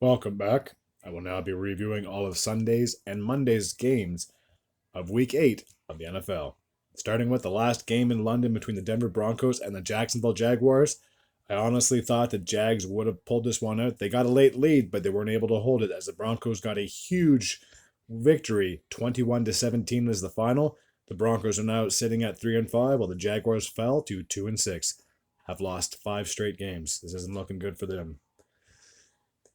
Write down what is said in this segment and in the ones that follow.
Welcome back. I will now be reviewing all of Sunday's and Monday's games of Week 8 of the NFL. Starting with the last game in London between the Denver Broncos and the Jacksonville Jaguars. I honestly thought the Jags would have pulled this one out. They got a late lead, but they weren't able to hold it as the Broncos got a huge victory. 21-17 was the final. The Broncos are now sitting at 3-5, while the Jaguars fell to 2-6. Have lost 5 straight games. This isn't looking good for them.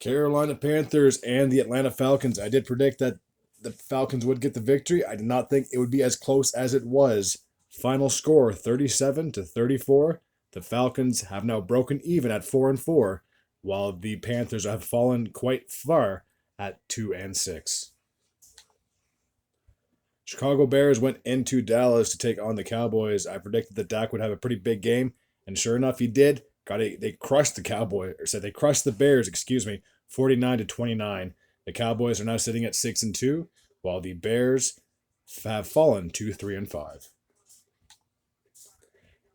Carolina Panthers and the Atlanta Falcons. I did predict that the Falcons would get the victory. I did not think it would be as close as it was. Final score 37-34. The Falcons have now broken even at 4-4, while the Panthers have fallen quite far at 2-6. Chicago Bears went into Dallas to take on the Cowboys. I predicted that Dak would have a pretty big game, and sure enough, he did. They crushed the Cowboys, or said they crushed the Bears, 49-29. The Cowboys are now sitting at 6-2, while the Bears have fallen to 3-5.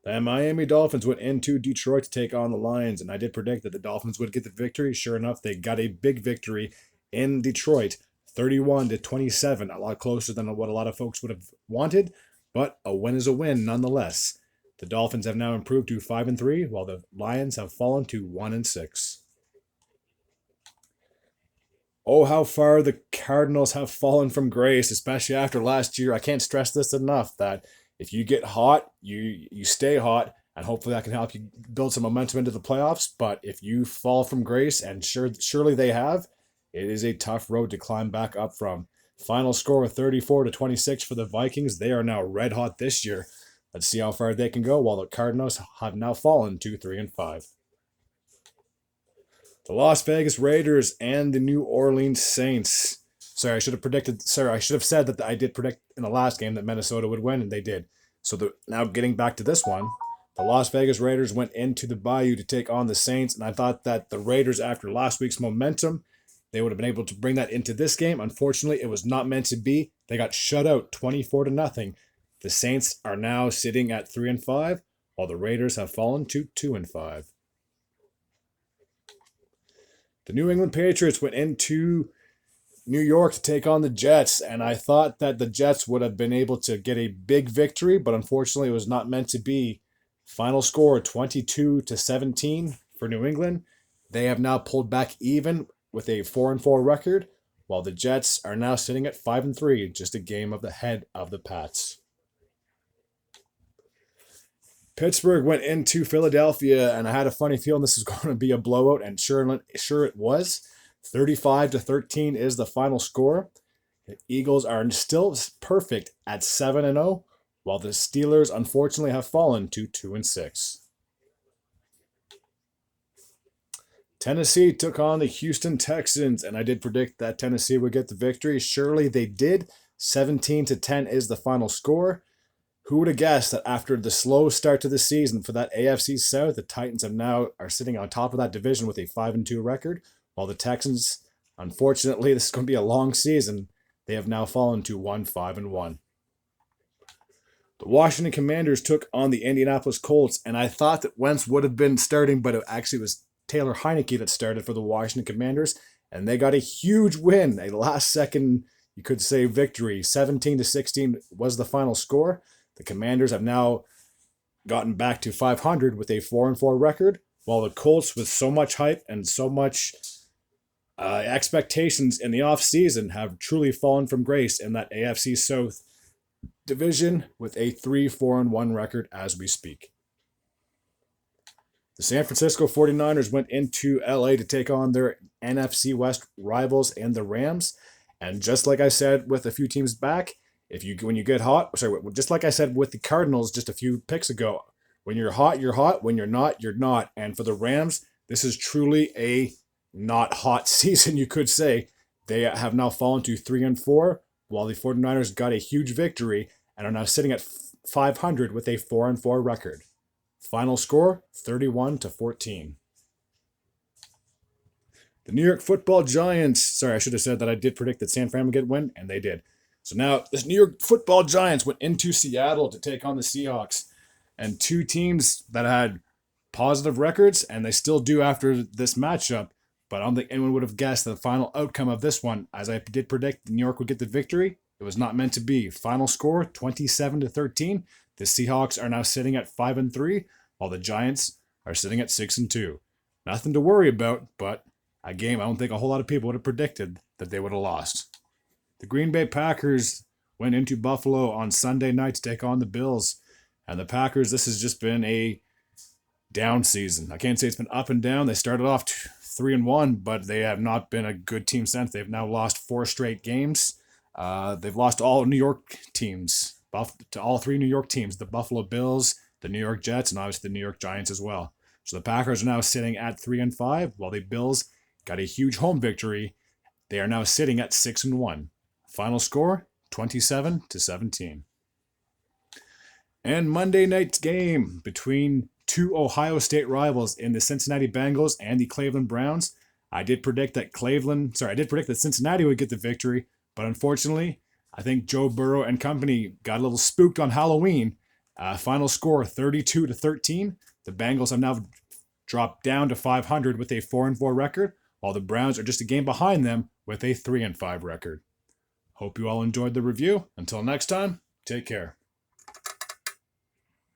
The Miami Dolphins went into Detroit to take on the Lions, and I did predict that the Dolphins would get the victory. Sure enough, they got a big victory in Detroit, 31-27, a lot closer than what a lot of folks would have wanted, but a win is a win nonetheless. The Dolphins have now improved to 5-3, while the Lions have fallen to 1-6. Oh, how far the Cardinals have fallen from grace, especially after last year. I can't stress this enough that if you get hot, you stay hot, and hopefully that can help you build some momentum into the playoffs. But if you fall from grace, and surely they have, it is a tough road to climb back up from. Final score of 34-26 for the Vikings. They are now red hot this year. Let's see how far they can go, while the Cardinals have now fallen to 3-5. The Las Vegas Raiders and the New Orleans Saints. I should have said that I did predict in the last game that Minnesota would win, and they did. Now getting back to this one, the Las Vegas Raiders went into the Bayou to take on the Saints, and I thought that the Raiders, after last week's momentum, they would have been able to bring that into this game. Unfortunately, it was not meant to be. They got shut out 24-0. The Saints are now sitting at 3-5, while the Raiders have fallen to 2-5. The New England Patriots went into New York to take on the Jets, and I thought that the Jets would have been able to get a big victory, but unfortunately it was not meant to be. Final score 22-17 for New England. They have now pulled back even with a 4-4 record, while the Jets are now sitting at 5-3, just a game of the head of the Pats. Pittsburgh went into Philadelphia, and I had a funny feeling this was going to be a blowout, and sure it was. 35-13 is the final score. The Eagles are still perfect at 7-0, while the Steelers unfortunately have fallen to 2-6. Tennessee took on the Houston Texans, and I did predict that Tennessee would get the victory. Surely they did. 17-10 is the final score. Who would have guessed that after the slow start to the season for that AFC South, the Titans are sitting on top of that division with a 5-2 record, while the Texans, unfortunately, this is going to be a long season. They have now fallen to 1-5-1. The Washington Commanders took on the Indianapolis Colts, and I thought that Wentz would have been starting, but it actually was Taylor Heinicke that started for the Washington Commanders, and they got a huge win, a last-second, you could say, victory. 17-16 was the final score. The Commanders have now gotten back to 500 with a 4-4 record, while the Colts, with so much hype and so much expectations in the offseason, have truly fallen from grace in that AFC South division with a 3-4-1 record as we speak. The San Francisco 49ers went into LA to take on their NFC West rivals and the Rams. And just like I said with a few teams back, when you get hot, just like I said with the Cardinals just a few picks ago, when you're hot, you're hot. When you're not, you're not. And for the Rams, this is truly a not hot season, you could say. They have now fallen to 3-4, while the 49ers got a huge victory and are now sitting at 500 with a 4-4 record. Final score, 31-14. The New York Football Giants, I should have said that I did predict that San Fran would get win, and they did. So now, this New York Football Giants went into Seattle to take on the Seahawks. And two teams that had positive records, and they still do after this matchup, but I don't think anyone would have guessed the final outcome of this one. As I did predict, New York would get the victory. It was not meant to be. Final score 27-13. The Seahawks are now sitting at 5-3, while the Giants are sitting at 6-2. Nothing to worry about, but a game I don't think a whole lot of people would have predicted that they would have lost. The Green Bay Packers went into Buffalo on Sunday night to take on the Bills. And the Packers, this has just been a down season. I can't say it's been up and down. They started off 3-1, but they have not been a good team since. They've now lost 4 straight games. They've lost all New York teams, to all 3 New York teams, the Buffalo Bills, the New York Jets, and obviously the New York Giants as well. So the Packers are now sitting at 3-5, while the Bills got a huge home victory. They are now sitting at 6-1. Final score, 27-17. And Monday night's game between 2 Ohio State rivals in the Cincinnati Bengals and the Cleveland Browns. I did predict that Cincinnati would get the victory, but unfortunately, I think Joe Burrow and company got a little spooked on Halloween. Final score 32-13. The Bengals have now dropped down to 500 with a 4-4 record, while the Browns are just a game behind them with a 3-5 record. Hope you all enjoyed the review. Until next time, take care.